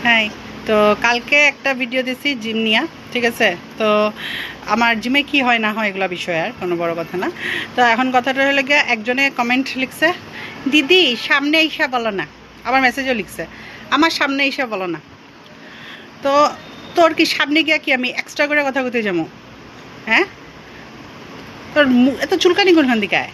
হ্যাঁ, তো কালকে একটা ভিডিও দিছি জিম নিয়ে, ঠিক আছে? তো আমার জিমে কি হয় না হয় এগুলো বিষয় আর কোনো বড় কথা না। তো এখন কথাটা হলো গিয়ে, একজনে কমেন্ট লিখছে, দিদি সামনে এসে বলো না। আবার মেসেজও লিখছে, আমার সামনে এসে বলো না। তো তোর কি সামনে গিয়া কি আমি এক্সট্রা করে কথা কইতে যাবো? হ্যাঁ, তোর এত চুলকানি কোনখান দিকে আয়?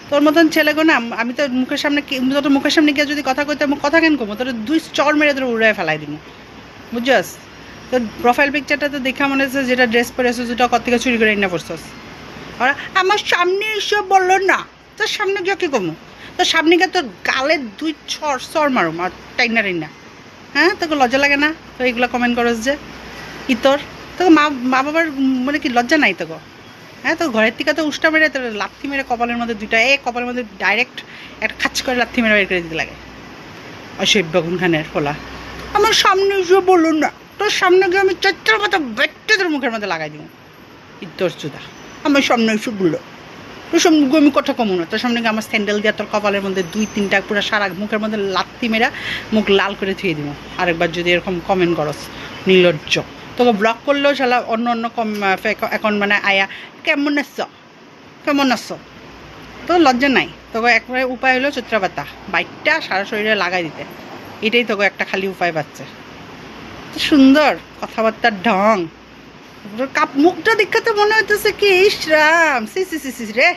তোর মতন ছেলে গো না, আমি তো মুখের সামনে তোর মুখের সামনে গিয়ে যদি কথা কইতে, কথা কেন কমো? তোর দুই চর মেরে তোর উড়ায় ফেলাই দিব, বুঝছস? তোর প্রোফাইল পিকচারটা তো দেখা মনে হচ্ছে যেটা ড্রেস পরে আসছিস ওটা কত থেকে চুরি করে এনে পড়ছস। আর আমার সামনে এসে বললো না, তোর সামনে গিয়ে কি কমু? তোর সামনে গিয়ে তোর গালে দুই চর মারুম আর টাইনা টাইনা। হ্যাঁ, তোকে লজ্জা লাগে না তো এইগুলো কমেন্ট করস যে? কি তোকে মা মা বাবার মানে কি লজ্জা নাই তোকে? হ্যাঁ, তো ঘরের থেকে তো উষ্টা মেরে তোর লাথি মেরে কপালের মধ্যে দুইটা কপালের মধ্যে ডাইরেক্ট একটা খাচ করে লাথি মেরে বের করে দিতে লাগে। অসভ্য গুনখানের ফোলা। আমার সামনে এসে বলুন না, তোর সামনে গিয়ে আমি চারটার কথা বেটে তোর মুখের মধ্যে লাগাই দিব। ইতর চুদা, আমার সামনে এসে বললো। তোর সামনে গিয়ে আমি কথা কমো না, তোর সামনে গিয়ে আমার স্যান্ডেল দিয়ে তোর কপালের মধ্যে দুই তিনটা পুরো সারা মুখের মধ্যে লাথি মেরা মুখ লাল করে থুয়ে দিব আরেকবার যদি এরকম কমেন্ট করস। নির্লজ্জ। তোকে ব্লক করলেও শালা অন্য অন্য অ্যাকাউন্ট মানে আয়া কেমন আসছো, কেমন আসছো? তো লজ্জা নাই তোকে? একবারে উপায় হলো চৈত্রাপাতা বাইকটা সারা শরীরে লাগাই দিতে। এটাই তোকে একটা খালি উপায় পাচ্ছে। তো সুন্দর কথাবার্তার ঢং, মুখটা দেখাতে মনে হইতেছে কি ইস রাম, সি সি সি সি রে।